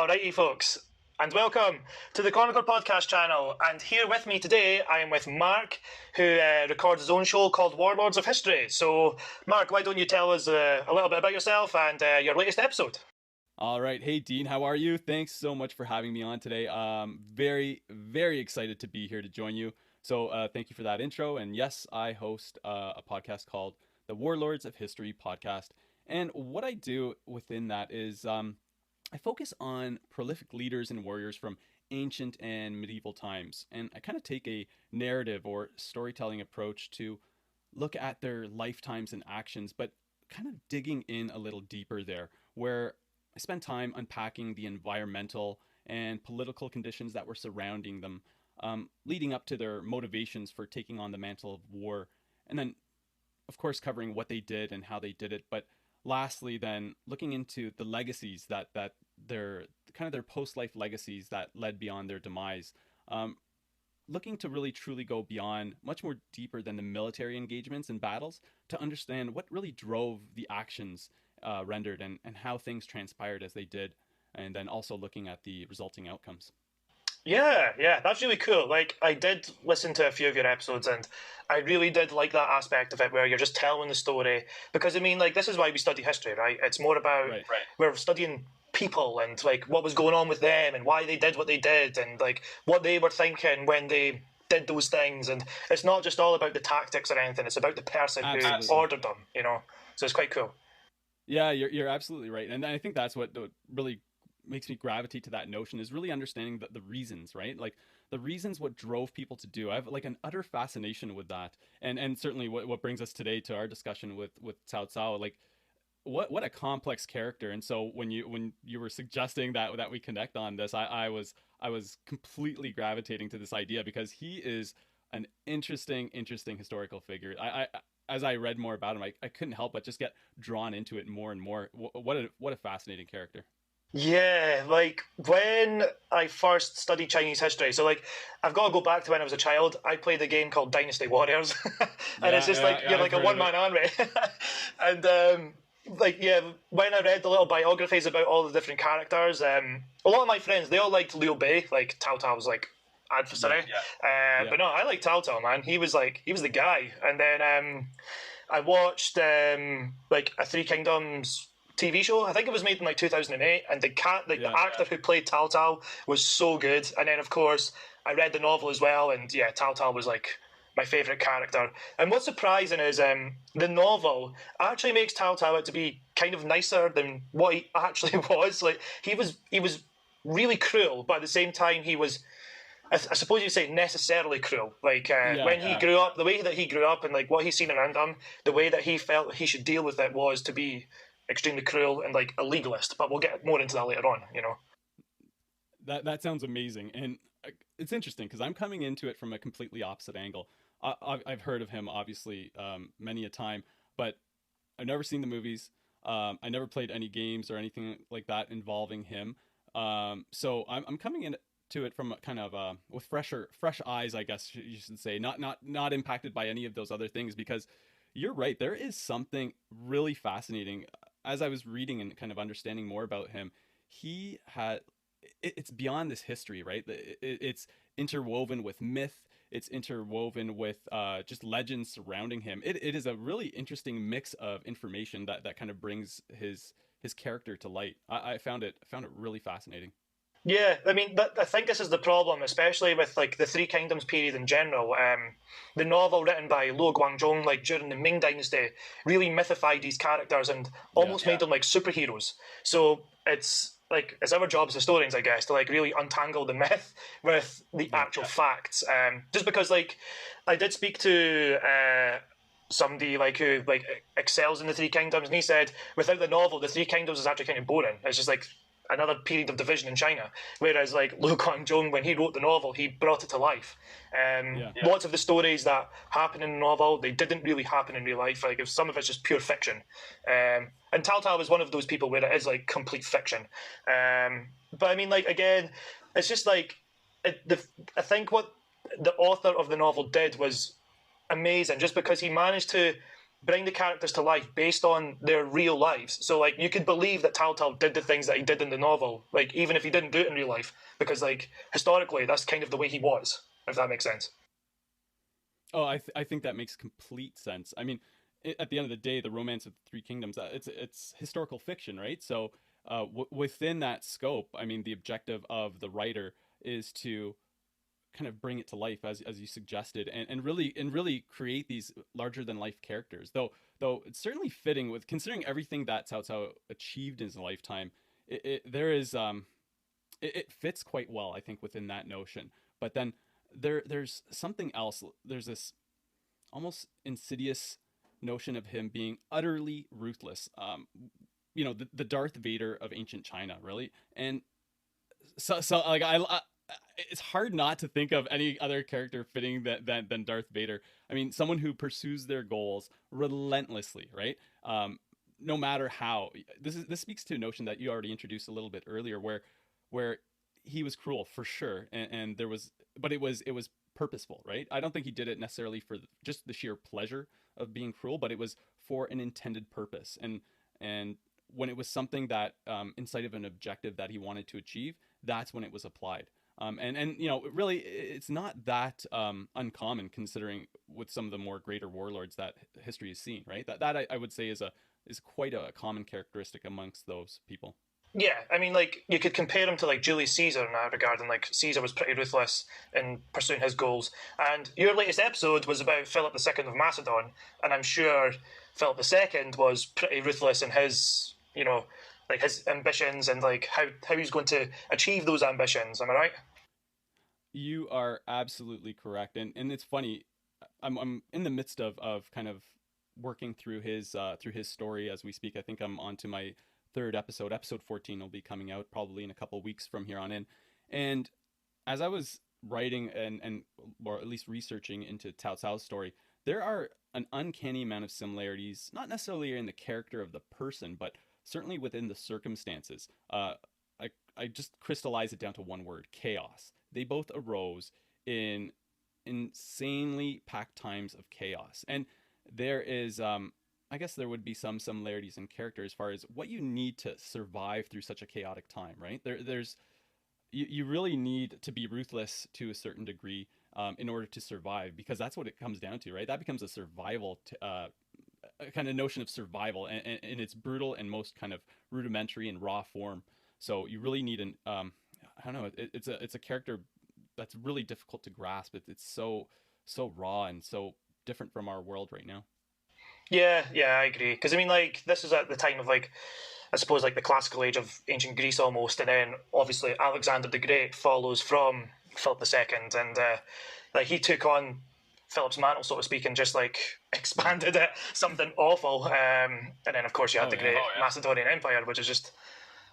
Alrighty, folks, and welcome to the Chronicler Podcast channel. And here with me today, I am with Mark, who records his own show called Warlords of History. So, Mark, why don't you tell us a little bit about yourself and your latest episode? All right. Hey, Dean, how are you? Thanks so much for having me on today. Very, very excited to be here to join you. So thank you for that intro. And yes, I host a podcast called the Warlords of History Podcast. And what I do within that is I focus on prolific leaders and warriors from ancient and medieval times. And I kind of take a narrative or storytelling approach to look at their lifetimes and actions, but kind of digging in a little deeper there, where I spend time unpacking the environmental and political conditions that were surrounding them, leading up to their motivations for taking on the mantle of war. And then, of course, covering what they did and how they did it. But lastly, then looking into the legacies that their post-life legacies that led beyond their demise, looking to really truly go beyond, much more deeper than the military engagements and battles, to understand what really drove the actions rendered and how things transpired as they did, and then also looking at the resulting outcomes. Yeah, that's really cool. Like, I did listen to a few of your episodes, and I really did like that aspect of it where you're just telling the story. Because, I mean, like, this is why we study history, right? It's more about, we're studying people and, like, what was going on with them and why they did what they did and, like, what they were thinking when they did those things. And it's not just all about the tactics or anything. It's about the person who ordered them, you know? So it's quite cool. Yeah, you're absolutely right. And I think that's what really makes me gravitate to that notion, is really understanding the reasons, right? Like the reasons what drove people to do. I have like an utter fascination with that. And certainly what brings us today to our discussion with Cao Cao, like what a complex character. And so when you were suggesting that we connect on this, I was completely gravitating to this idea, because he is an interesting historical figure. I as I read more about him, I couldn't help but just get drawn into it more and more. What a fascinating character. Yeah, like when I first studied Chinese history, so like I've got to go back to when I was a child. I played a game called Dynasty Warriors, and it's just you're like a one-man army. And when I read the little biographies about all the different characters, a lot of my friends, they all liked Liu Bei, like Cao Cao's like adversary. But no, I like Cao Cao, man. He was the guy. And then I watched like a Three Kingdoms TV show. I think it was made in like 2008, and the actor who played Cao Cao was so good. And then of course I read the novel as well, and yeah, Cao Cao was like my favourite character. And what's surprising is the novel actually makes Cao Cao out to be kind of nicer than what he actually was. Like he was really cruel, but at the same time he was, I suppose you'd say, necessarily cruel. Like when he grew up, the way that he grew up and like what he's seen around him, the way that he felt he should deal with it was to be extremely cruel and like a legalist. But we'll get more into that later on, you know. That sounds amazing. And it's interesting because I'm coming into it from a completely opposite angle. I've heard of him obviously many a time, but I've never seen the movies. I never played any games or anything like that involving him. So I'm coming into it from kind of with fresh eyes, I guess you should say, not impacted by any of those other things, because you're right. There is something really fascinating. As I was reading and kind of understanding more about him, it's beyond this history, right? It's interwoven with myth. It's interwoven with just legends surrounding him. It is a really interesting mix of information that kind of brings his character to light. I found it really fascinating. Yeah, I mean, I think this is the problem, especially with like the Three Kingdoms period in general. The novel written by Luo Guangzhong, like during the Ming Dynasty, really mythified these characters and almost made them like superheroes. So it's like it's our job as historians, I guess, to like really untangle the myth with the actual facts. Just because like I did speak to somebody like who like excels in the Three Kingdoms, and he said without the novel, the Three Kingdoms is actually kind of boring. It's just like another period of division in China, whereas like Liu Guangzhong, when he wrote the novel, he brought it to life. Lots of the stories that happen in the novel, they didn't really happen in real life. Like, if some of it's just pure fiction. And Cao Cao is one of those people where it is like complete fiction. But I mean, like, again, it's just like I think what the author of the novel did was amazing, just because he managed to bring the characters to life based on their real lives. So like you could believe that Telltale did the things that he did in the novel, like even if he didn't do it in real life, because like historically that's kind of the way he was, if that makes sense. Oh, I think that makes complete sense. I mean, at the end of the day, the Romance of the Three Kingdoms, it's historical fiction, right? So within that scope, I mean, the objective of the writer is to kind of bring it to life as you suggested, and really create these larger than life characters. Though it's certainly fitting with considering everything that Cao Cao achieved in his lifetime. There is it fits quite well, I think, within that notion. But then there's something else. There's this almost insidious notion of him being utterly ruthless. The Darth Vader of ancient China, really. And so like it's hard not to think of any other character fitting than Darth Vader. I mean, someone who pursues their goals relentlessly, right? No matter how. This speaks to a notion that you already introduced a little bit earlier, where he was cruel for sure, and there was, but it was purposeful, right? I don't think he did it necessarily for just the sheer pleasure of being cruel, but it was for an intended purpose, and when it was something that in sight of an objective that he wanted to achieve, that's when it was applied. And really, it's not that uncommon considering with some of the more greater warlords that history has seen, right? That I would say is quite a common characteristic amongst those people. Yeah, I mean, like you could compare him to like Julius Caesar in that regard, and like Caesar was pretty ruthless in pursuing his goals. And your latest episode was about Philip II of Macedon, and I'm sure Philip II was pretty ruthless in his, like his ambitions and like how he's going to achieve those ambitions. Am I right? You are absolutely correct, and it's funny. I'm in the midst of kind of working through his story as we speak. I think I'm on to my third episode. Episode 14 will be coming out probably in a couple of weeks from here on in. And as I was writing and or at least researching into Cao Cao's story, there are an uncanny amount of similarities, not necessarily in the character of the person, but certainly within the circumstances. I just crystallize it down to one word: chaos. They both arose in insanely packed times of chaos, and there is I guess there would be some similarities in character as far as what you need to survive through such a chaotic time, right? There's you really need to be ruthless to a certain degree in order to survive, because that's what it comes down to, right? That becomes a survival, a kind of notion of survival in its brutal and most kind of rudimentary and raw form. So you really need an I don't know, it's a character that's really difficult to grasp. It's so raw and so different from our world right now. Yeah, I agree. Because I mean, like this is at the time of like, I suppose like the classical age of ancient Greece almost, and then obviously Alexander the Great follows from Philip II, and like he took on Philip's mantle, so to speak, and just like expanded it something awful. And then of course you had the great Macedonian Empire, which is just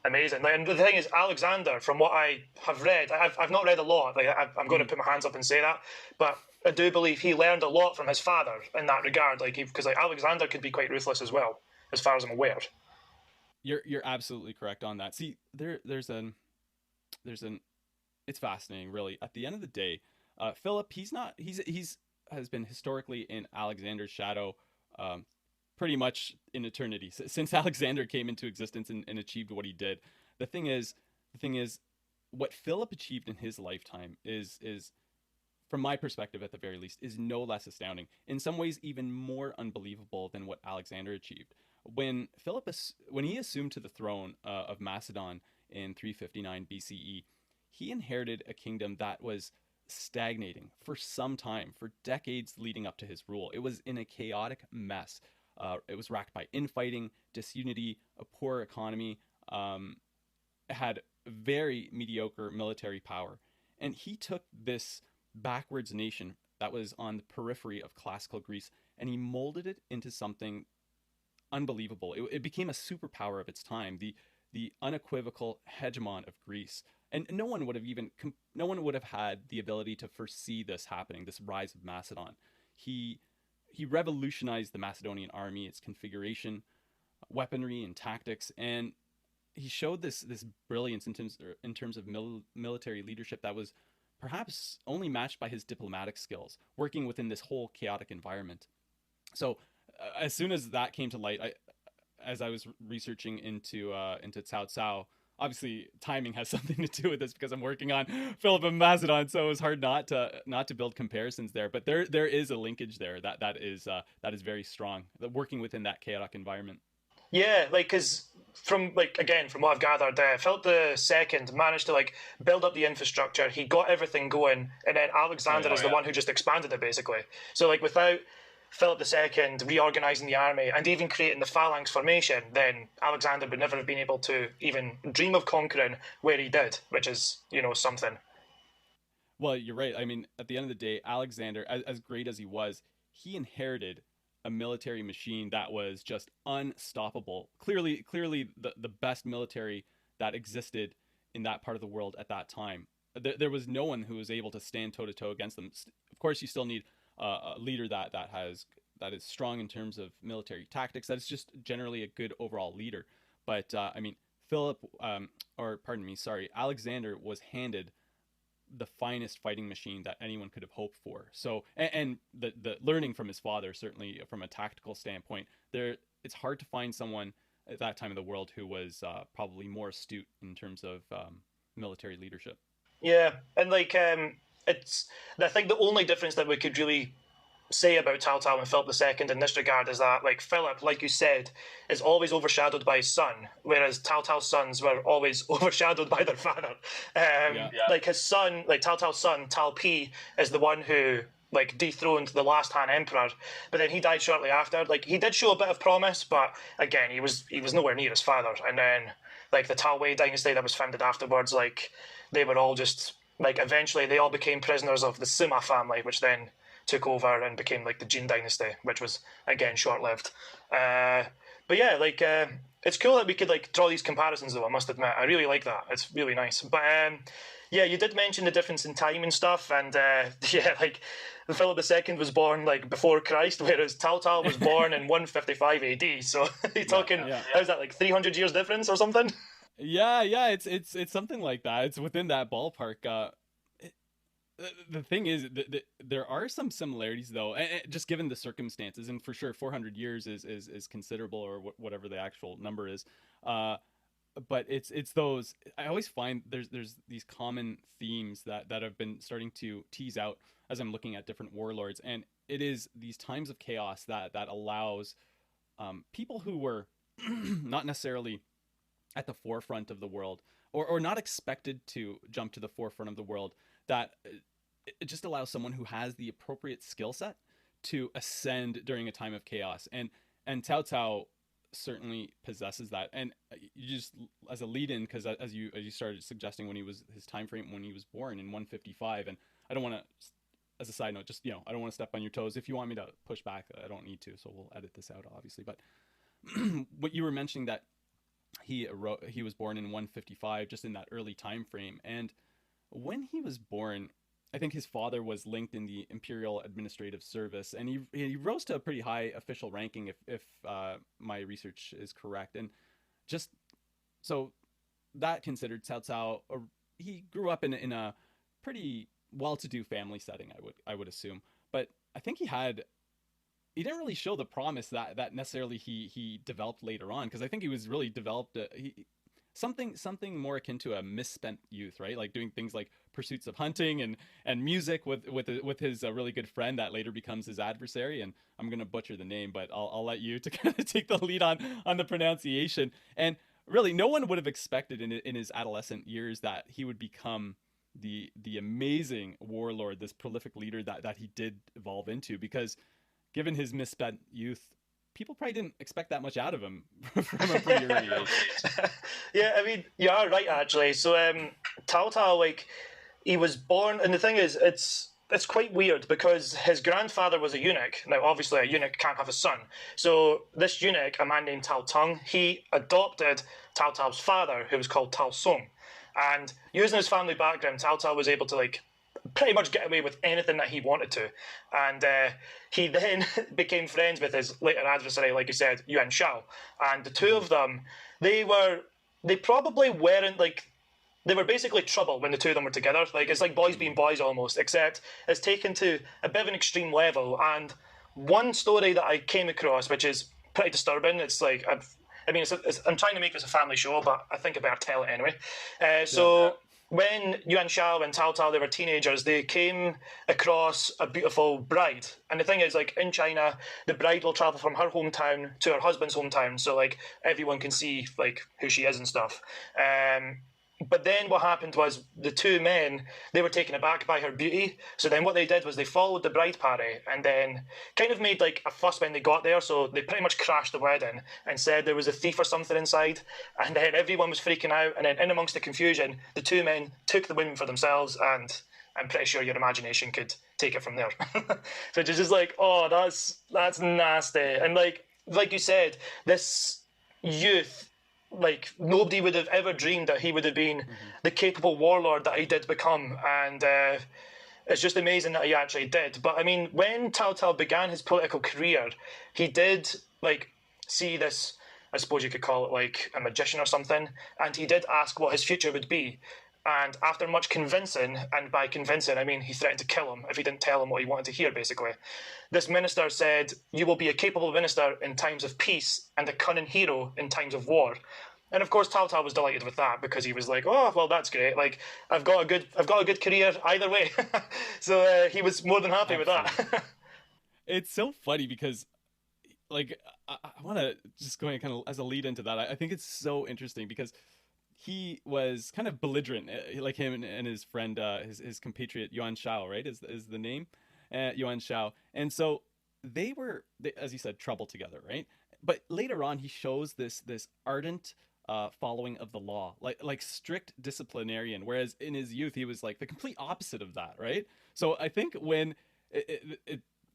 amazing. Like, and the thing is, Alexander, from what I have read, I've not read a lot. Like I'm going to put my hands up and say that, but I do believe he learned a lot from his father in that regard. Like because like Alexander could be quite ruthless as well, as far as I'm aware. You're absolutely correct on that. See, there's an it's fascinating, really. At the end of the day, Philip, he's has been historically in Alexander's shadow, pretty much in eternity since Alexander came into existence and achieved what he did. The thing is, what Philip achieved in his lifetime is from my perspective at the very least, is no less astounding. In some ways, even more unbelievable than what Alexander achieved. When he assumed to the throne of Macedon in 359 BCE, he inherited a kingdom that was stagnating for some time, for decades leading up to his rule. It was in a chaotic mess. It was racked by infighting, disunity, a poor economy. It had very mediocre military power. And he took this backwards nation that was on the periphery of classical Greece, and he molded it into something unbelievable. It became a superpower of its time, the unequivocal hegemon of Greece. And no one would have had the ability to foresee this happening, this rise of Macedon. He revolutionized the Macedonian army, its configuration, weaponry, and tactics, and he showed this brilliance in terms of military leadership that was perhaps only matched by his diplomatic skills, working within this whole chaotic environment. So as soon as that came to light, as I was researching into Cao Cao, obviously timing has something to do with this because I'm working on Philip and Macedon, so it was hard not to build comparisons there. But there is a linkage there that is very strong. Working within that chaotic environment. Yeah, like, because from what I've gathered, Philip II managed to like build up the infrastructure. He got everything going, and then Alexander is the one who just expanded it, basically. So like without Philip II reorganizing the army and even creating the phalanx formation, then Alexander would never have been able to even dream of conquering where he did, which is, something. Well, you're right. I mean, at the end of the day, Alexander, as great as he was, he inherited a military machine that was just unstoppable. Clearly the best military that existed in that part of the world at that time. There was no one who was able to stand toe to toe against them. Of course, you still need a leader that is strong in terms of military tactics. That is just generally a good overall leader. But Alexander was handed the finest fighting machine that anyone could have hoped for. So, and the learning from his father, certainly from a tactical standpoint, it's hard to find someone at that time of the world who was probably more astute in terms of military leadership. Yeah, and I think the only difference that we could really say about Cao Cao and Philip II in this regard is that, like, Philip, like you said, is always overshadowed by his son, whereas Cao Cao's sons were always overshadowed by their father. Like his son, like Cao Cao's son, Cao Pi, is the one who like dethroned the last Han Emperor, but then he died shortly after. Like, he did show a bit of promise, but again, he was nowhere near his father. And then like the Tao Wei dynasty that was founded afterwards, like they were all just like eventually they all became prisoners of the Sima family, which then took over and became like the Jin dynasty, which was again short-lived. But yeah, like it's cool that we could like draw these comparisons, though. I must admit, I really like that. It's really nice. But yeah, you did mention the difference in time and stuff, and yeah, like Philip II was born like before Christ, whereas Cao Cao was born in 155 AD. So you're talking, how's that, like 300 years difference or something? Yeah, it's something like that. It's within that ballpark. The thing is, there are some similarities, though, just given the circumstances, and for sure 400 years is considerable, or whatever the actual number is. But it's those, I always find there's these common themes that have been starting to tease out as I'm looking at different warlords, and it is these times of chaos that allows people who were not necessarily at the forefront of the world, or not expected to jump to the forefront of the world, that it just allows someone who has the appropriate skill set to ascend during a time of chaos. And Cao Cao certainly possesses that. And you just, as a lead-in, because as you started suggesting his time frame when he was born in 155, and I don't want to, as a side note, just, I don't want to step on your toes. If you want me to push back, I don't need to, so we'll edit this out, obviously. But what you were mentioning, that he was born in 155, just in that early time frame. And when he was born, I think his father was linked in the Imperial Administrative Service, and he rose to a pretty high official ranking, if my research is correct. And just so that considered, Cao Cao, he grew up in a pretty well-to-do family setting, I would assume. But I think he didn't really show the promise that necessarily he developed later on, because I think he was really developed something more akin to a misspent youth, right? Like doing things like pursuits of hunting and music with his really good friend that later becomes his adversary. And I'm gonna butcher the name, but I'll let you to kind of take the lead on the pronunciation. And really, no one would have expected in his adolescent years that he would become the amazing warlord, this prolific leader that he did evolve into, because given his misspent youth, people probably didn't expect that much out of him from a pretty early age. Yeah, I mean, you are right, actually. So Cao Cao, like, he was born, and the thing is, it's quite weird, because his grandfather was a eunuch. Now, obviously, a eunuch can't have a son. So this eunuch, a man named Tao Tung, he adopted Cao Cao's father, who was called Tao Song. And using his family background, Cao Cao was able to, like, pretty much get away with anything that he wanted to. And he then became friends with his later adversary, like you said, Yuan Shao. And the two of them, they probably weren't, like, they were basically trouble when the two of them were together. Like, it's like boys being boys almost, except it's taken to a bit of an extreme level. And one story that I came across, which is pretty disturbing. It's like I'm trying to make this a family show, but I think I better tell it anyway. When Yuan Shao and Cao Cao, they were teenagers, they came across a beautiful bride. And the thing is, like, in China, the bride will travel from her hometown to her husband's hometown, so, like, everyone can see, like, who she is and stuff. But then what happened was the two men, they were taken aback by her beauty. So then what they did was they followed the bride party and then kind of made like a fuss when they got there. So they pretty much crashed the wedding and said there was a thief or something inside. And then everyone was freaking out. And then in amongst the confusion, the two men took the women for themselves. And I'm pretty sure your imagination could take it from there. So it's just like, oh, that's nasty. And like you said, this youth, like, nobody would have ever dreamed that he would have been the capable warlord that he did become. And it's just amazing that he actually did. But I mean, when Cao Cao began his political career, he did like see this, I suppose you could call it like a magician or something, and he did ask what his future would be. And after much convincing, and by convincing I mean he threatened to kill him if he didn't tell him what he wanted to hear, basically, this minister said, "You will be a capable minister in times of peace and a cunning hero in times of war." And of course Cao Cao was delighted with that, because he was like, "Oh, well, that's great. Like, I've got a good career either way." So he was more than happy with that. It's so funny because, like, I want to just go in kind of as a lead into that. I think it's so interesting because he was kind of belligerent, like him and his friend, his compatriot Yuan Shao, right? Is the name, Yuan Shao, and so they were, as you said, trouble together, right? But later on, he shows this ardent following of the law, like strict disciplinarian, whereas in his youth he was like the complete opposite of that, right? So I think when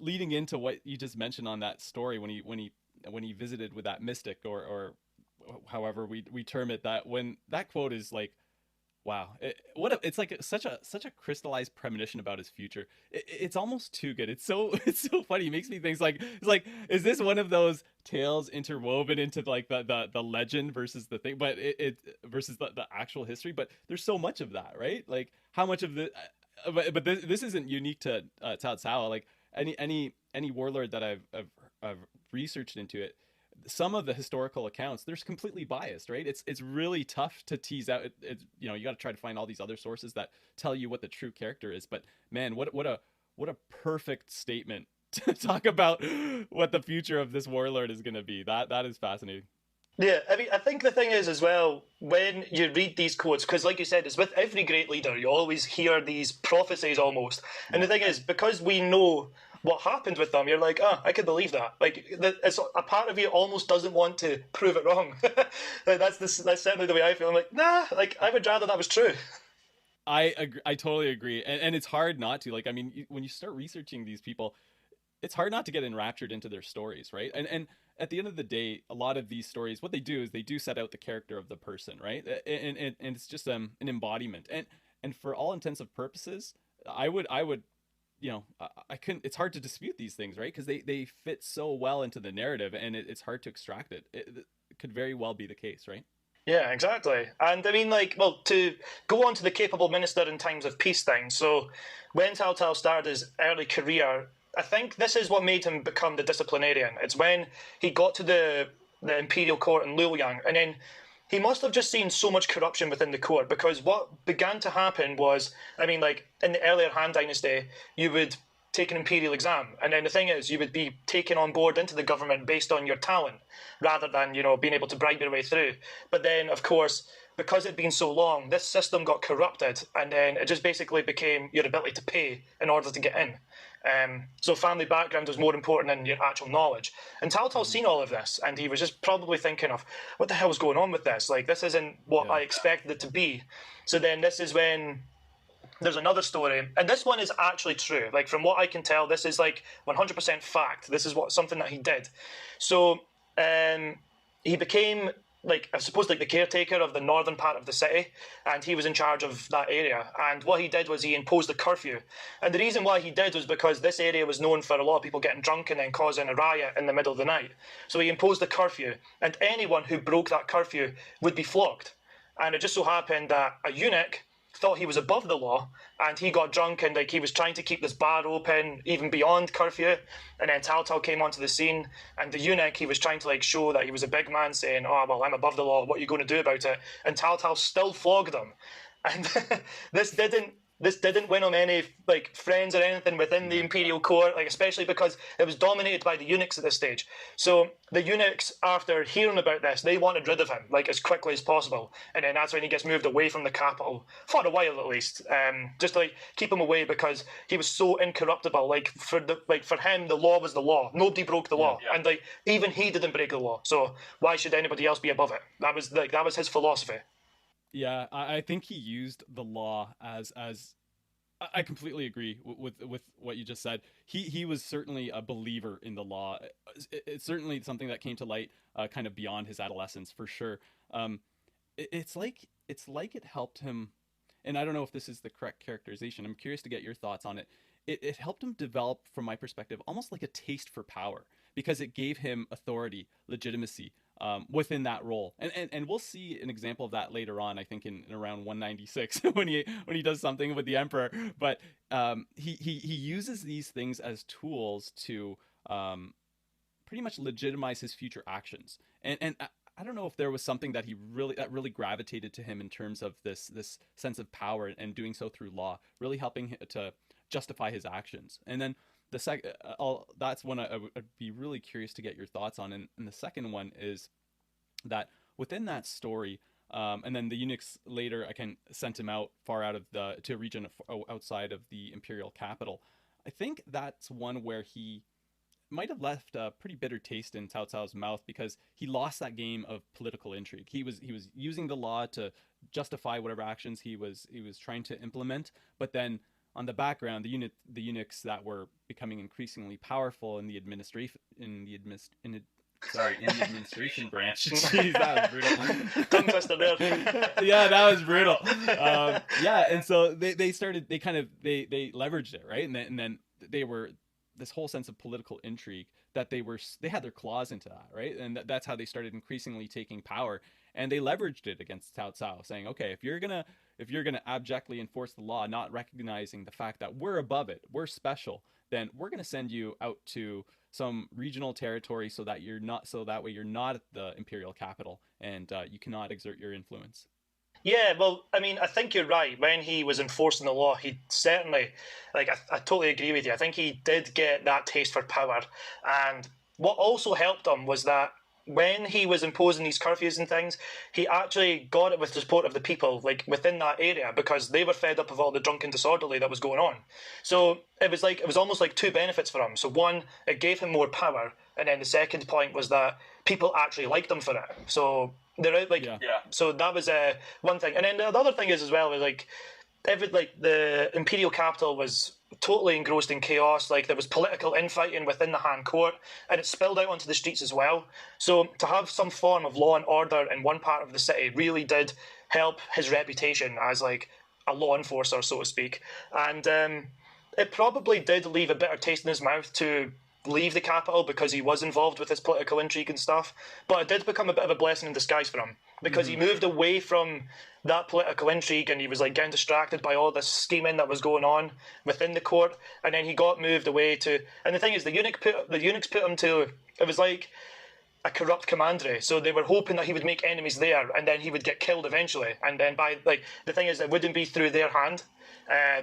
leading into what you just mentioned on that story, when he visited with that mystic or however we term it, that when that quote is like, wow, it's like such a crystallized premonition about his future. It's almost too good. It's so funny. It makes me think it's like is this one of those tales interwoven into like the legend versus the thing, but it versus the actual history. But there's so much of that, right? Like how much of the but this isn't unique to Cao Cao. Like any warlord that I've researched into it, some of the historical accounts, they're completely biased, right? It's really tough to tease out. It's you got to try to find all these other sources that tell you what the true character is. But man, what a perfect statement to talk about what the future of this warlord is going to be. That is fascinating. Yeah, I mean, I think the thing is as well, when you read these quotes, because like you said, it's with every great leader, you always hear these prophecies almost. And the thing is, because we know what happened with them, you're like, I could believe that. Like, it's a part of you almost doesn't want to prove it wrong. That's certainly the way I feel. I'm like, nah, like, I would rather that was true. I agree, I totally agree. And it's hard not to. Like, I mean, when you start researching these people, it's hard not to get enraptured into their stories, right? And at the end of the day, a lot of these stories, what they do is they do set out the character of the person, right? And it's just an embodiment. And for all intents and purposes, I would I couldn't. It's hard to dispute these things, right? Because they fit so well into the narrative, and it's hard to extract it. It could very well be the case, right? Yeah, exactly. And I mean, like, well, to go on to the capable minister in times of peace thing. So when Cao Cao started his early career, I think this is what made him become the disciplinarian. It's when he got to the imperial court in Luoyang, and then he must have just seen so much corruption within the court, because what began to happen was, I mean, like, in the earlier Han Dynasty, you would take an imperial exam, and then the thing is, you would be taken on board into the government based on your talent, rather than, being able to bribe your way through. But then, of course, because it'd been so long, this system got corrupted, and then it just basically became your ability to pay in order to get in. So family background was more important than your actual knowledge. And Cao Cao's seen all of this, and he was just probably thinking of, what the hell's going on with this? Like, this isn't what I expected it to be. So then this is when there's another story, and this one is actually true. Like, from what I can tell, this is like 100% fact. This is something that he did. So he became, like, I suppose, like the caretaker of the northern part of the city, and he was in charge of that area. And what he did was he imposed a curfew. And the reason why he did was because this area was known for a lot of people getting drunk and then causing a riot in the middle of the night. So he imposed a curfew, and anyone who broke that curfew would be flogged. And it just so happened that a eunuch thought he was above the law, and he got drunk, and like he was trying to keep this bar open even beyond curfew. And then Tal Tal came onto the scene, and the eunuch, he was trying to like show that he was a big man, saying, "Oh well, I'm above the law. What are you going to do about it?" And Tal Tal still flogged him, and this didn't win him any like friends or anything within the imperial court, like especially because it was dominated by the eunuchs at this stage. So the eunuchs, after hearing about this, they wanted rid of him like as quickly as possible, and then that's when he gets moved away from the capital for a while at least, just to like keep him away because he was so incorruptible. Like for him, the law was the law. Nobody broke the law, and like even he didn't break the law. So why should anybody else be above it? That was his philosophy. Yeah, I think he used the law as I completely agree with what you just said. He was certainly a believer in the law. It's certainly something that came to light kind of beyond his adolescence for sure. It's like it helped him, and I don't know if this is the correct characterization. I'm curious to get your thoughts on it. It helped him develop, from my perspective, almost like a taste for power, because it gave him authority, legitimacy, within that role, and we'll see an example of that later on. I think in around 196 when he does something with the Emperor. But he uses these things as tools to pretty much legitimize his future actions. And I don't know if there was something that really gravitated to him in terms of this sense of power, and doing so through law, really helping him to justify his actions. And then the second, that's one I'd be really curious to get your thoughts on. And the second one is that within that story, and then the eunuchs later, sent him out far out of to a region outside of the imperial capital. I think that's one where he might have left a pretty bitter taste in Cao Cao's mouth, because he lost that game of political intrigue. He was using the law to justify whatever actions he was trying to implement, but then on the background, the eunuchs that were becoming increasingly powerful in the administration branch. Jeez, that was brutal. Tongue twister there. Yeah, that was brutal. And so they leveraged it, right? And then they were this whole sense of political intrigue that they had their claws into that, right? And that's how they started increasingly taking power. And they leveraged it against Cao Cao, saying, okay, if you're gonna abjectly enforce the law, not recognizing the fact that we're above it, we're special, then we're gonna send you out to some regional territory so that way you're not at the imperial capital, and you cannot exert your influence. Yeah, well, I mean, I think you're right. When he was enforcing the law, he certainly, I totally agree with you. I think he did get that taste for power. And what also helped him was that when he was imposing these curfews and things, he actually got it with the support of the people, like within that area, because they were fed up of all the drunken disorderly that was going on. So it was almost like two benefits for him. So one, it gave him more power, and then the second point was that people actually liked him for it. So they're so that was one thing. And then the other thing is as well, was the imperial capital was totally engrossed in chaos. Like there was political infighting within the Han court, and it spilled out onto the streets as well. So to have some form of law and order in one part of the city really did help his reputation as like a law enforcer, so to speak. And it probably did leave a bitter taste in his mouth to leave the capital, because he was involved with this political intrigue and stuff. But it did become a bit of a blessing in disguise for him, because he moved away from that political intrigue, and he was like getting distracted by all this scheming that was going on within the court. And then he got moved away to, and the thing is, the eunuchs put him to, it was like a corrupt commandery. So they were hoping that he would make enemies there, and then he would get killed eventually. And then the thing is, it wouldn't be through their hand.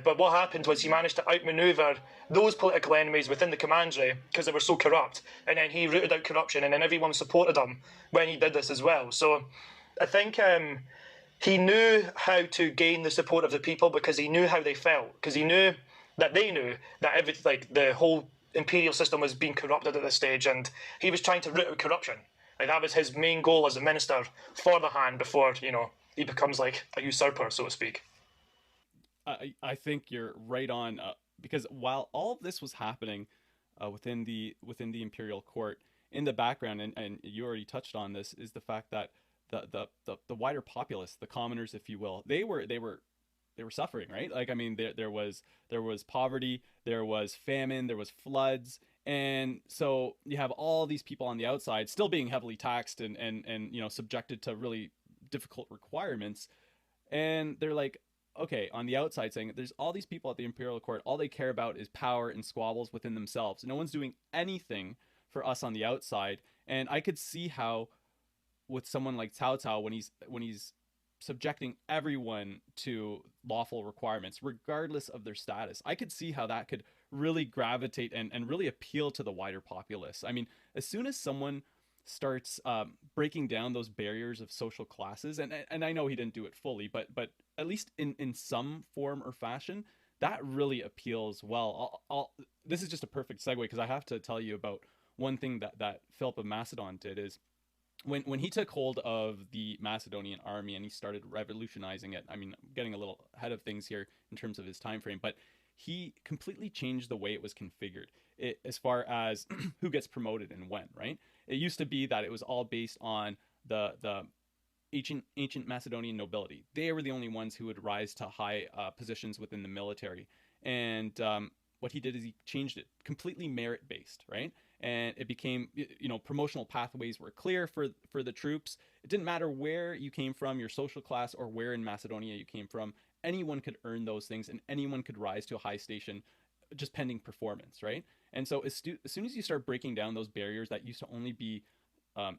But what happened was he managed to outmaneuver those political enemies within the commandery, because they were so corrupt. And then he rooted out corruption, and then everyone supported him when he did this as well. So I think he knew how to gain the support of the people, because he knew how they felt, because he knew that they knew that the whole imperial system was being corrupted at this stage, and he was trying to root out corruption. Like that was his main goal as a minister for the Han before he becomes like a usurper, so to speak. I think you're right on, because while all of this was happening within the imperial court, in the background, and you already touched on this, is the fact that the wider populace, the commoners, if you will, they were suffering, right? Like, I mean, there was poverty, there was famine, there was floods, and so you have all these people on the outside still being heavily taxed and subjected to really difficult requirements, and they're like, okay, on the outside saying there's all these people at the imperial court, all they care about is power and squabbles within themselves. No one's doing anything for us on the outside. And I could see how with someone like Cao Cao, when he's subjecting everyone to lawful requirements, regardless of their status, I could see how that could really gravitate and really appeal to the wider populace. I mean, as soon as someone starts breaking down those barriers of social classes, and I know he didn't do it fully, but at least in some form or fashion, that really appeals well. This is just a perfect segue because I have to tell you about one thing that Philip of Macedon did is when he took hold of the Macedonian army and he started revolutionizing it. I mean, I'm getting a little ahead of things here in terms of his time frame, but he completely changed the way it was configured as far as who gets promoted and when, right? It used to be that it was all based on the ancient Macedonian nobility. They were the only ones who would rise to high positions within the military. And what he did is he changed it completely merit based, right? And it became, promotional pathways were clear for the troops. It didn't matter where you came from, your social class, or where in Macedonia you came from. Anyone could earn those things, and anyone could rise to a high station just pending performance, right? And so as soon as you start breaking down those barriers that used to only be,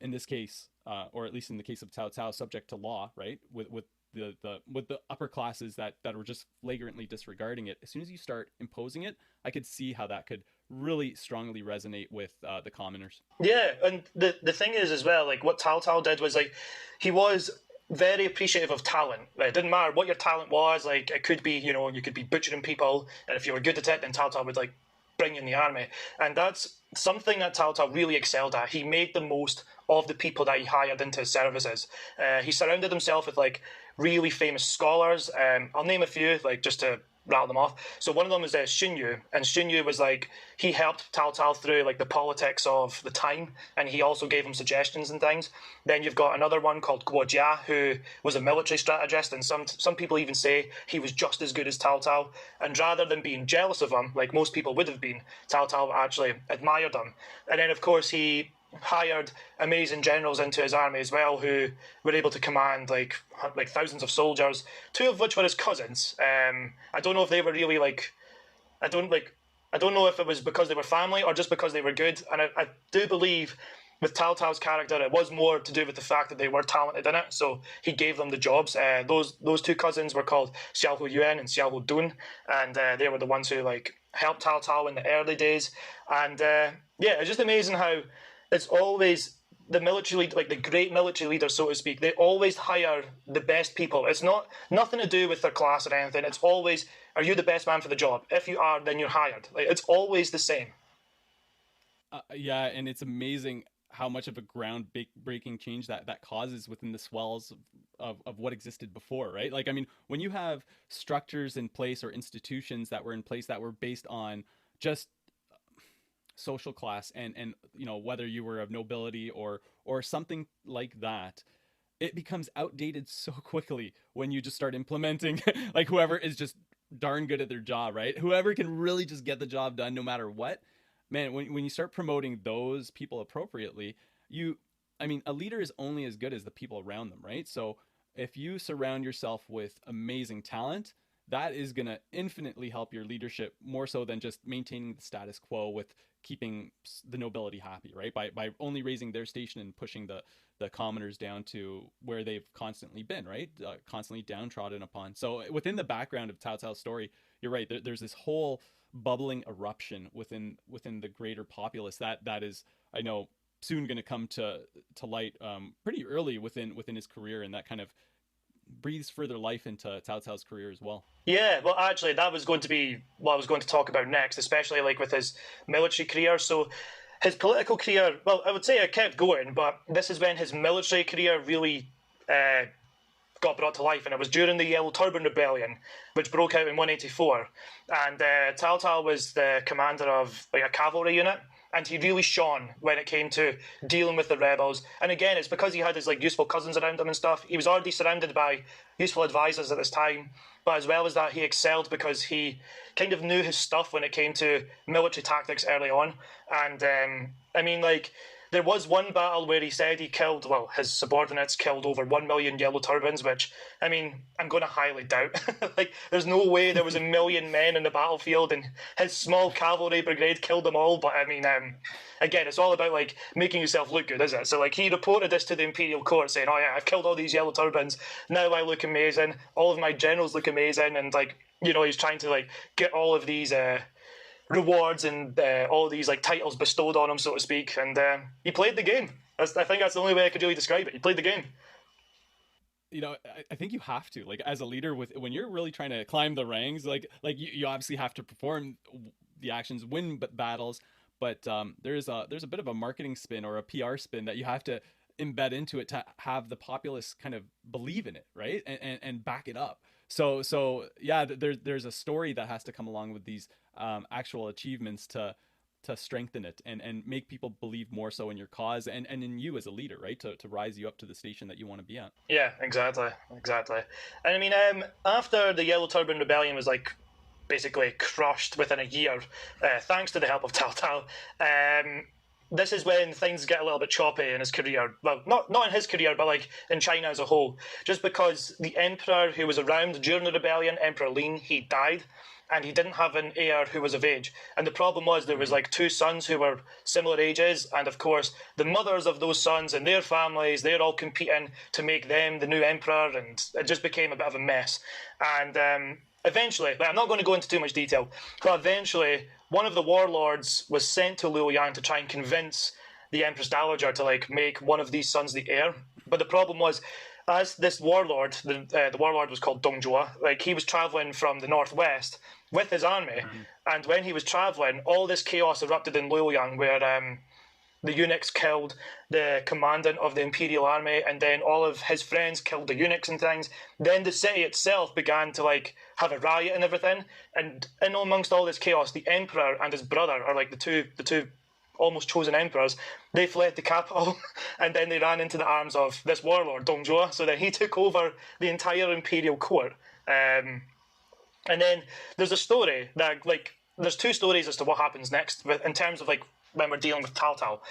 in this case, or at least in the case of Cao Cao, subject to law, right? With the upper classes that were just flagrantly disregarding it. As soon as you start imposing it, I could see how that could really strongly resonate with the commoners. Yeah, and the thing is as well, like what Cao Cao did was like he was very appreciative of talent. Right? It didn't matter what your talent was. Like it could be, you could be butchering people, and if you were good at it, then Cao Cao would like bring you in the army. And that's something that Cao Cao really excelled at. He made the most of the people that he hired into his services. He surrounded himself with like really famous scholars. I'll name a few, like just to rattle them off. So one of them was Xun Yu, and Xun Yu was like, he helped Cao Cao through like the politics of the time, and he also gave him suggestions and things. Then you've got another one called Guajia, who was a military strategist, and some people even say he was just as good as Cao Cao. And rather than being jealous of him, like most people would have been, Cao Cao actually admired him. And then of course he hired amazing generals into his army as well, who were able to command like thousands of soldiers, two of which were his cousins. I don't know if they were really like, I don't know if it was because they were family or just because they were good. And I do believe with Cao Cao's character, it was more to do with the fact that they were talented in it, so he gave them the jobs. Those two cousins were called Xiahou Yuan and Xiahou Dun, and they were the ones who like helped Cao Cao in the early days. And yeah, it's just amazing how it's always the military, like the great military leaders, so to speak, they always hire the best people. It's nothing to do with their class or anything. It's always, are you the best man for the job? If you are, then you're hired. Like, it's always the same. Yeah, and it's amazing how much of a ground-breaking change that causes within the swells of what existed before, right? Like, I mean, when you have structures in place or institutions that were in place that were based on just social class and whether you were of nobility or something like that, it becomes outdated so quickly when you just start implementing like whoever is just darn good at their job, right? Whoever can really just get the job done no matter what. Man, when you start promoting those people appropriately, a leader is only as good as the people around them, right? So if you surround yourself with amazing talent, that is going to infinitely help your leadership more so than just maintaining the status quo with keeping the nobility happy, right? By only raising their station and pushing the commoners down to where they've constantly been, right? Constantly downtrodden upon. So within the background of Cao Cao's story, you're right. There's this whole bubbling eruption within the greater populace that is, I know, soon going to come to light pretty early within his career, and that kind of breathes further life into Cao Cao's career as well. Yeah, well, actually, that was going to be what I was going to talk about next, especially like with his military career. So his political career, well, I would say it kept going, but this is when his military career really got brought to life, and it was during the Yellow Turban Rebellion, which broke out in 184. And Cao Cao was the commander of like a cavalry unit, and he really shone when it came to dealing with the rebels. And again, it's because he had his like useful cousins around him and stuff. He was already surrounded by useful advisors at this time, but as well as that, he excelled because he kind of knew his stuff when it came to military tactics early on. And there was one battle where he said he killed, well, his subordinates killed over 1 million yellow turbans, which, I mean, I'm going to highly doubt. Like, there's no way there was 1 million men in the battlefield and his small cavalry brigade killed them all. But, I mean, again, it's all about, like, making yourself look good, isn't it? So, like, he reported this to the Imperial Court saying, oh, yeah, I've killed all these yellow turbans. Now I look amazing. All of my generals look amazing. And, like, you know, he's trying to, like, get all of these rewards and all these like titles bestowed on him, so to speak, and he played the game. I think that's the only way I could really describe it. He played the game. You know, I think you have to, like, as a leader, when you're really trying to climb the ranks, like you obviously have to perform the actions, win battles, but there's a bit of a marketing spin or a PR spin that you have to embed into it to have the populace kind of believe in it, right, and back it up. So yeah, there's a story that has to come along with these actual achievements to strengthen it and make people believe more so in your cause and in you as a leader, right? To rise you up to the station that you want to be at. Yeah, exactly. And I mean, after the Yellow Turban Rebellion was like basically crushed within a year, thanks to the help of Tal Tal, this is when things get a little bit choppy in his career. Well, not in his career, but like in China as a whole. Just because the emperor who was around during the rebellion, Emperor Lin, he died, and he didn't have an heir who was of age. And the problem was there was like 2 sons who were similar ages, and of course the mothers of those sons and their families, they're all competing to make them the new emperor, and it just became a bit of a mess. And eventually, I'm not going to go into too much detail, but eventually one of the warlords was sent to Luoyang to try and convince the Empress Dowager to like make one of these sons the heir. But the problem was, as this warlord, the warlord was called Dong Zhuo, like he was traveling from the northwest with his army, and when he was traveling, all this chaos erupted in Luoyang, where the eunuchs killed the commandant of the imperial army, and then all of his friends killed the eunuchs and things. Then the city itself began to like have a riot and everything, and in amongst all this chaos, the emperor and his brother are like the two almost chosen emperors. They fled the capital and then they ran into the arms of this warlord Dong Zhuo. So then he took over the entire imperial court. And then there's a story that like there's 2 stories as to what happens next in terms of like when we're dealing with Tal Tal.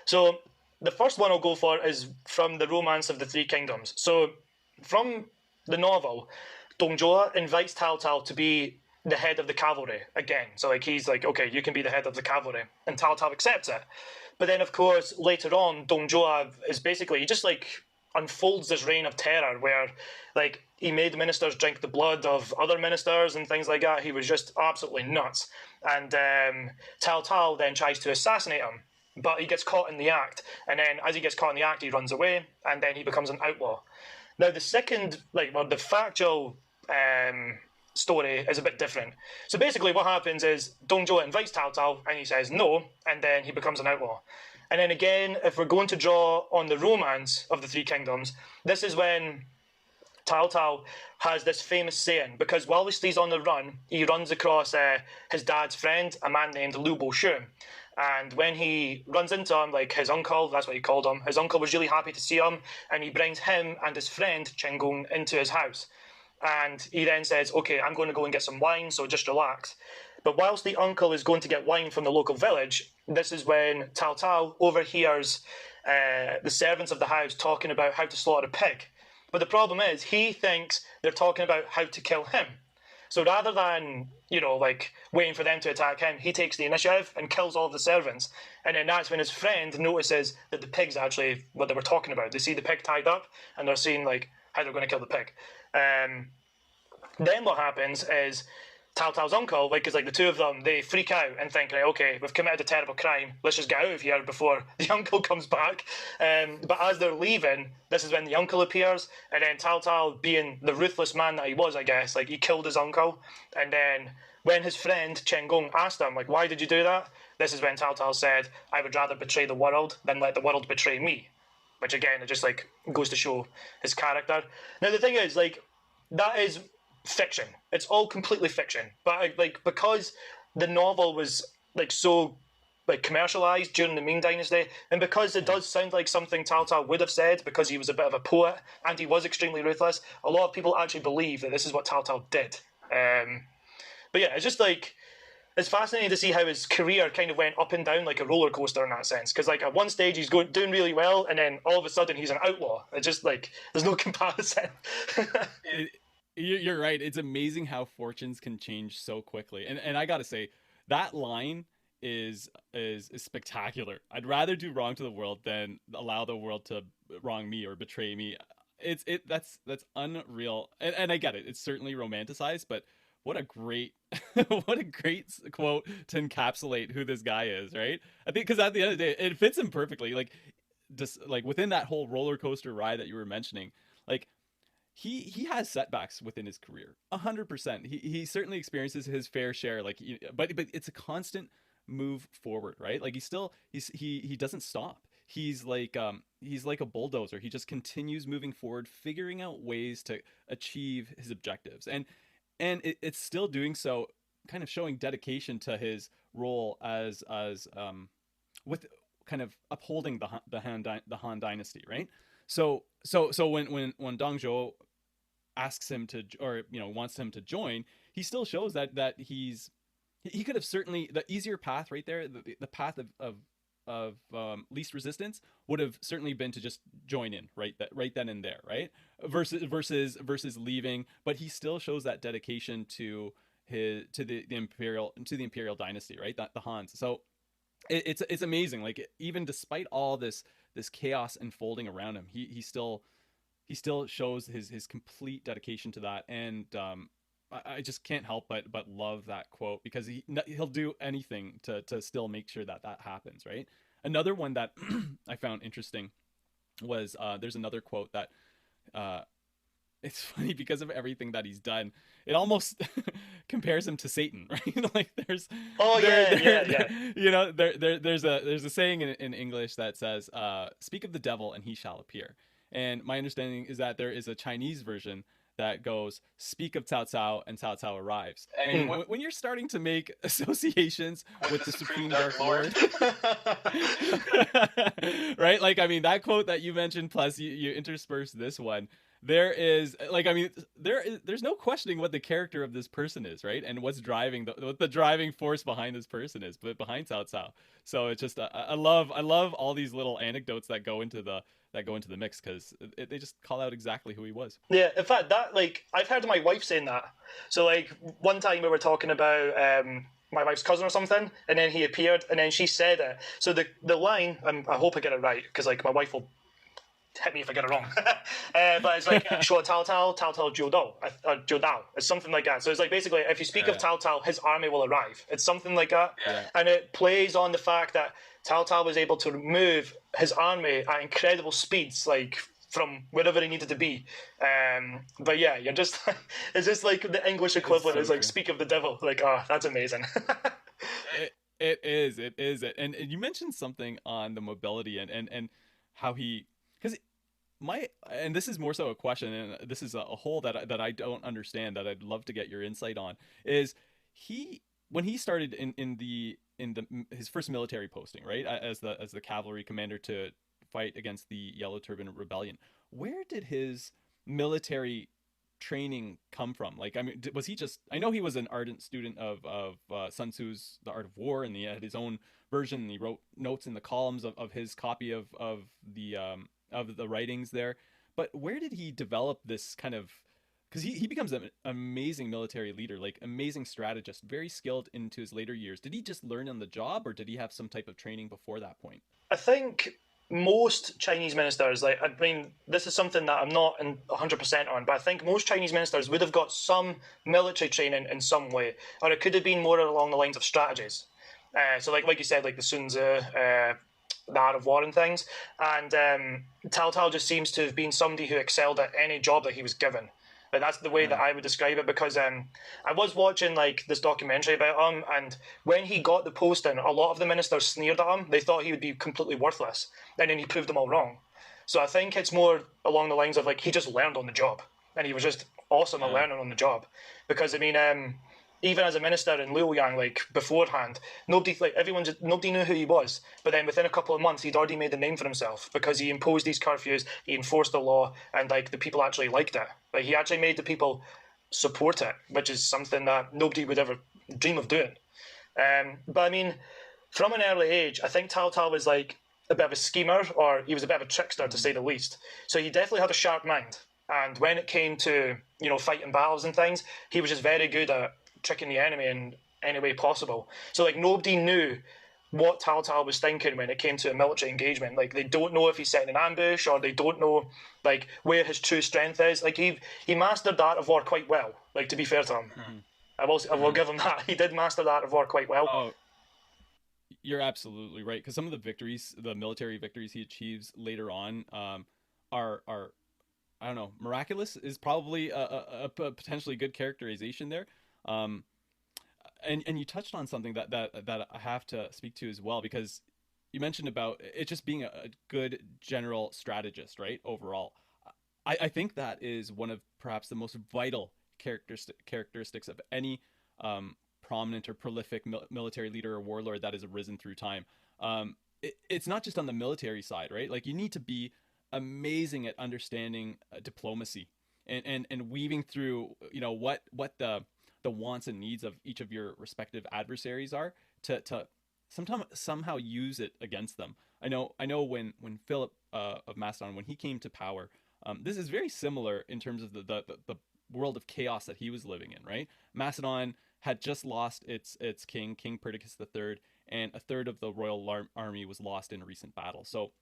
So the first one I'll go for is from the Romance of the Three Kingdoms. So from the novel, Dong Zhuo invites Tal Tal to be the head of the cavalry again. So like he's like, okay, you can be the head of the cavalry, and Tal Tal accepts it. But then of course later on, Dong Zhuo is basically, he just like unfolds this reign of terror where like he made ministers drink the blood of other ministers and things like that. He was just absolutely nuts. And Tal Tal then tries to assassinate him, but he gets caught in the act. And then as he gets caught in the act, he runs away, and then he becomes an outlaw. Now the second, the factual story is a bit different. So basically what happens is Dong Zhuo invites Tal Tal and he says no, and then he becomes an outlaw. And then again, if we're going to draw on the Romance of the Three Kingdoms, this is when Tal Tal has this famous saying, because whilst he's on the run, he runs across his dad's friend, a man named Liu Bo-shu. And when he runs into him, like his uncle, that's what he called him, his uncle was really happy to see him, and he brings him and his friend Chen Gong into his house. And he then says, okay, I'm going to go and get some wine, so just relax. But whilst the uncle is going to get wine from the local village, this is when Tal Tal overhears the servants of the house talking about how to slaughter a pig. But the problem is, he thinks they're talking about how to kill him. So rather than, waiting for them to attack him, he takes the initiative and kills all of the servants. And then that's when his friend notices that the pig's actually what they were talking about. They see the pig tied up, and they're seeing, how they're going to kill the pig. Then what happens is Tal Tal's uncle, because the 2 of them, they freak out and think, right, okay, we've committed a terrible crime, let's just get out of here before the uncle comes back. But as they're leaving, this is when the uncle appears, and then Tal Tal, being the ruthless man that he was, I guess, he killed his uncle. And then when his friend Chen Gong asked him, why did you do that? This is when Tal Tal said, I would rather betray the world than let the world betray me. Which again, it just goes to show his character. Now the thing is, that is fiction. It's all completely fiction. But because the novel was so commercialized during the Ming Dynasty, and because it does sound like something Tal Tal would have said, because he was a bit of a poet and he was extremely ruthless, a lot of people actually believe that this is what Tal Tal did. But yeah, it's it's fascinating to see how his career kind of went up and down like a roller coaster in that sense. Because like at one stage he's doing really well, and then all of a sudden he's an outlaw. It's just like there's no comparison. You're right. It's amazing how fortunes can change so quickly. And I gotta say, that line is spectacular. I'd rather do wrong to the world than allow the world to wrong me or betray me. That's unreal. And I get it. It's certainly romanticized, but what a great what a great quote to encapsulate who this guy is, right? I think because at the end of the day, it fits him perfectly. Like just like within that whole roller coaster ride that you were mentioning, like he has setbacks within his career 100%. He certainly experiences his fair share, like but it's a constant move forward, right? Like he doesn't stop. He's like a bulldozer. He just continues moving forward, figuring out ways to achieve his objectives, and it's still doing so, kind of showing dedication to his role as with kind of upholding the Han Dynasty, right? So when Dong Zhuo asks him to, or wants him to join, he still shows that he could have certainly, the easier path right there, the path of least resistance would have certainly been to just join in right then and there, right? Versus leaving, but he still shows that dedication to the imperial dynasty, right? The Hans. So it's amazing. Like even despite all this chaos unfolding around him, he still shows his complete dedication to that. And I just can't help but love that quote, because he'll do anything to still make sure that happens, right? Another one that I found interesting was there's another quote that it's funny because of everything that he's done. It almost compares him to Satan, right? Like there's there's a saying in English that says, "Speak of the devil and he shall appear." And my understanding is that there is a Chinese version that goes, "Speak of Cao Cao and Cao Cao arrives." And when you're starting to make associations with the Supreme Dark Lord, right? Like, I mean, that quote that you mentioned, plus you intersperse this one, there is like, I mean, there's no questioning what the character of this person is, right? And what's driving what the driving force behind this person is, but behind Cao Cao. So it's just I love all these little anecdotes that go into the mix, because they just call out exactly who he was. Yeah, in fact, that, like, I've heard my wife saying that. So, like, one time we were talking about my wife's cousin or something, and then he appeared, and then she said it. So the line, I hope I get it right, because, like, my wife will hit me if I get it wrong. But it's like, Shua Tao Tao, Tao Tao Jiu Dao. It's something like that. So it's like, basically, if you speak of Tao Tao, his army will arrive. It's something like that. Yeah. And it plays on the fact that Cao Cao was able to move his army at incredible speeds, like from wherever he needed to be. But yeah, you're just it's just like the English equivalent is like, speak of the devil. Like, oh, that's amazing. It is. And you mentioned something on the mobility and how he, because and this is more so a question, and this is a hole that I don't understand, that I'd love to get your insight on, is when he started in his first military posting, right, as the cavalry commander to fight against the Yellow Turban Rebellion, where did his military training come from? Like, I mean, was he just, I know he was an ardent student of Sun Tzu's The Art of War, and he had his own version, and he wrote notes in the columns of his copy of the writings there, but where did he develop this kind of, because he becomes an amazing military leader, like amazing strategist, very skilled into his later years. Did he just learn on the job, or did he have some type of training before that point? I think most Chinese ministers, like, I mean, this is something that I'm not 100% on, but I think most Chinese ministers would have got some military training in some way, or it could have been more along the lines of strategies. So like you said, like the Sun Tzu, The Art of War and things. And Cao Cao just seems to have been somebody who excelled at any job that he was given. But that's the way that I would describe it, because I was watching like this documentary about him, and when he got the posting, a lot of the ministers sneered at him. They thought he would be completely worthless, and then he proved them all wrong. So I think it's more along the lines of, like, he just learned on the job, and he was just awesome at learning on the job. Because I mean, even as a minister in Luoyang, like beforehand, nobody knew who he was. But then within a couple of months, he'd already made a name for himself, because he imposed these curfews, he enforced the law, and like the people actually liked it. Like, he actually made the people support it, which is something that nobody would ever dream of doing. But I mean, from an early age, I think Tal Tal was like a bit of a schemer, or he was a bit of a trickster, to say the least. So he definitely had a sharp mind. And when it came to, fighting battles and things, he was just very good at tricking the enemy in any way possible. So, like, nobody knew what Tal Tal was thinking when it came to a military engagement. Like, they don't know if he's setting an ambush, or they don't know, like, where his true strength is. Like, he mastered the art of war quite well, like, to be fair to him. I will give him that. He did master the art of war quite well. Oh, you're absolutely right. Because some of the victories, the military victories he achieves later on, are I don't know, miraculous is probably a potentially good characterization there. And you touched on something that I have to speak to as well, because you mentioned about it just being a good general strategist, right? Overall, I think that is one of perhaps the most vital characteristics of any prominent or prolific military leader or warlord that has arisen through time. It's not just on the military side, right? Like, you need to be amazing at understanding diplomacy and weaving through what the wants and needs of each of your respective adversaries are to somehow use it against them. I know when Philip of Macedon, when he came to power, this is very similar in terms of the world of chaos that he was living in, right? Macedon had just lost its king Perdiccas III, and a third of the royal army was lost in a recent battle. So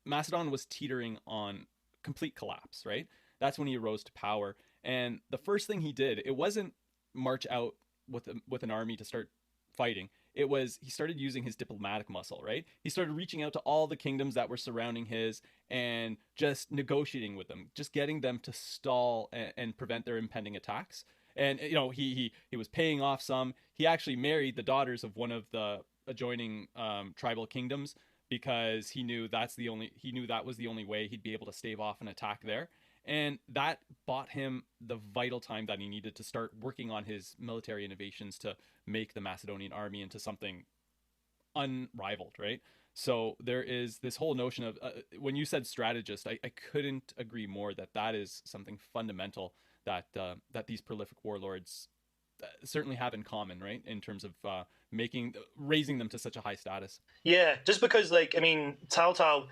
Macedon was teetering on complete collapse, right? That's when he rose to power. And the first thing he did, it wasn't march out with an army to start fighting. It was, he started using his diplomatic muscle, right? He started reaching out to all the kingdoms that were surrounding his and just negotiating with them, just getting them to stall and prevent their impending attacks. And, he was paying off some. He actually married the daughters of one of the adjoining tribal kingdoms, because he knew that was the only way he'd be able to stave off an attack there. And that bought him the vital time that he needed to start working on his military innovations to make the Macedonian army into something unrivaled, right? So there is this whole notion of, when you said strategist, I couldn't agree more that is something fundamental that these prolific warlords certainly have in common, right? In terms of raising them to such a high status. Yeah, just because, Tal Tal,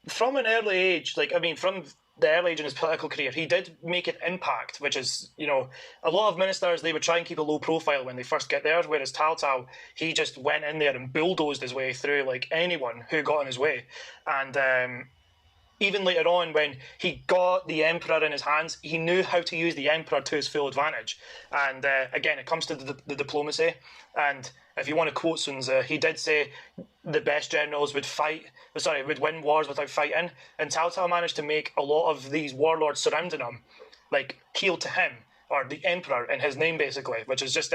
from an early age, from the early age in his political career, he did make an impact, which is, a lot of ministers, they would try and keep a low profile when they first get there, whereas Tal Tal, he just went in there and bulldozed his way through, like, anyone who got in his way. And even later on, when he got the emperor in his hands, he knew how to use the emperor to his full advantage. And again, it comes to the diplomacy. And if you want to quote Sun Tzu, he did say the best generals would win wars without fighting. And Cao Cao managed to make a lot of these warlords surrounding him, like, heel to him, or the emperor in his name, basically, which is just,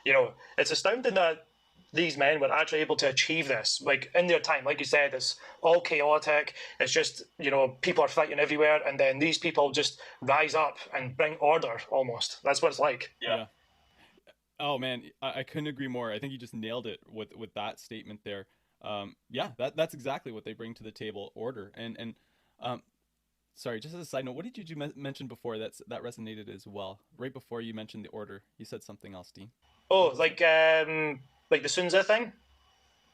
it's astounding that these men were actually able to achieve this, like, in their time. Like you said, it's all chaotic. It's just, people are fighting everywhere, and then these people just rise up and bring order, almost. That's what it's like. Yeah. Oh man, I couldn't agree more. I think you just nailed it with that statement there. That's exactly what they bring to the table: order. And sorry, just as a side note, what did you mention before that resonated as well? Right before you mentioned the order, you said something else, Dean. Oh, like the Sun Tzu thing,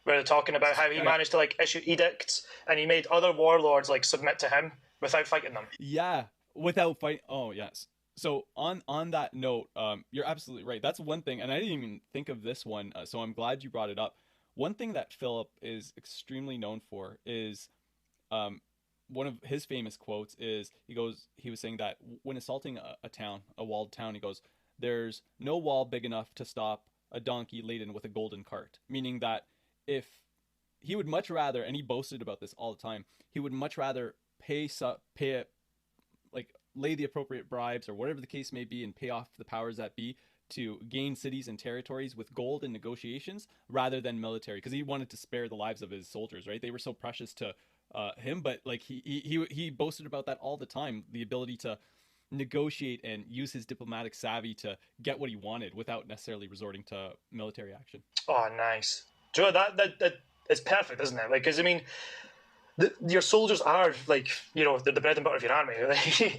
where they're talking about how he managed to, like, issue edicts, and he made other warlords, like, submit to him without fighting them. Yeah, without fight. Oh yes. So on that note, you're absolutely right. That's one thing, and I didn't even think of this one. So I'm glad you brought it up. One thing that Philip is extremely known for is, one of his famous quotes is he was saying that when assaulting a town, a walled town, he goes, "There's no wall big enough to stop a donkey laden with a golden cart," meaning that if he would much rather, and he boasted about this all the time, he would much rather lay the appropriate bribes or whatever the case may be and pay off the powers that be to gain cities and territories with gold and negotiations rather than military, because he wanted to spare the lives of his soldiers, right? They were so precious to him, but like he boasted about that all the time, the ability to negotiate and use his diplomatic savvy to get what he wanted without necessarily resorting to military action. Oh, nice. Joe, that is perfect, isn't it? Like, because your soldiers are, like, they're the bread and butter of your army.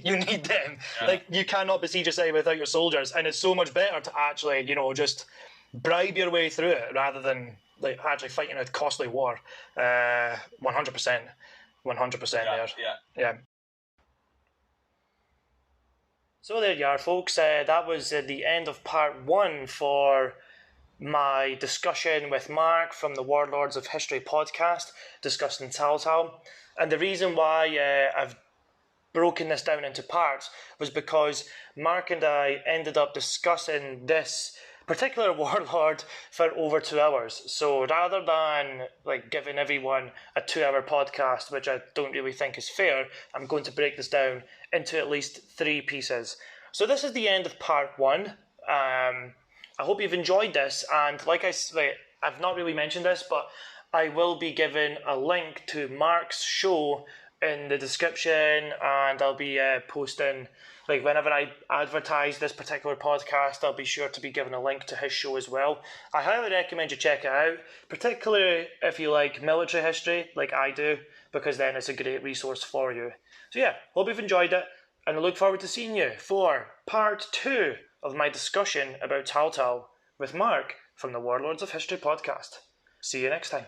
You need them. Yeah. Like, you cannot besiege a city without your soldiers, and it's so much better to actually, just bribe your way through it rather than like actually fighting a costly war. 100%. 100% there. Yeah. So there you are, folks. That was the end of part 1 for my discussion with Mark from the Warlords of History podcast, discussing Tal Tal. And the reason why I've broken this down into parts was because Mark and I ended up discussing this particular warlord for over 2 hours. So rather than like giving everyone a 2-hour podcast, which I don't really think is fair, I'm going to break this down into at least 3 pieces. So this is the end of part 1. I hope you've enjoyed this, and like I've not really mentioned this, but I will be giving a link to Mark's show in the description, and I'll be posting, like whenever I advertise this particular podcast, I'll be sure to be giving a link to his show as well. I highly recommend you check it out, particularly if you like military history like I do, because then it's a great resource for you. So yeah, hope you've enjoyed it, and I look forward to seeing you for part 2 of my discussion about Tal Tal with Mark from the Warlords of History podcast. See you next time.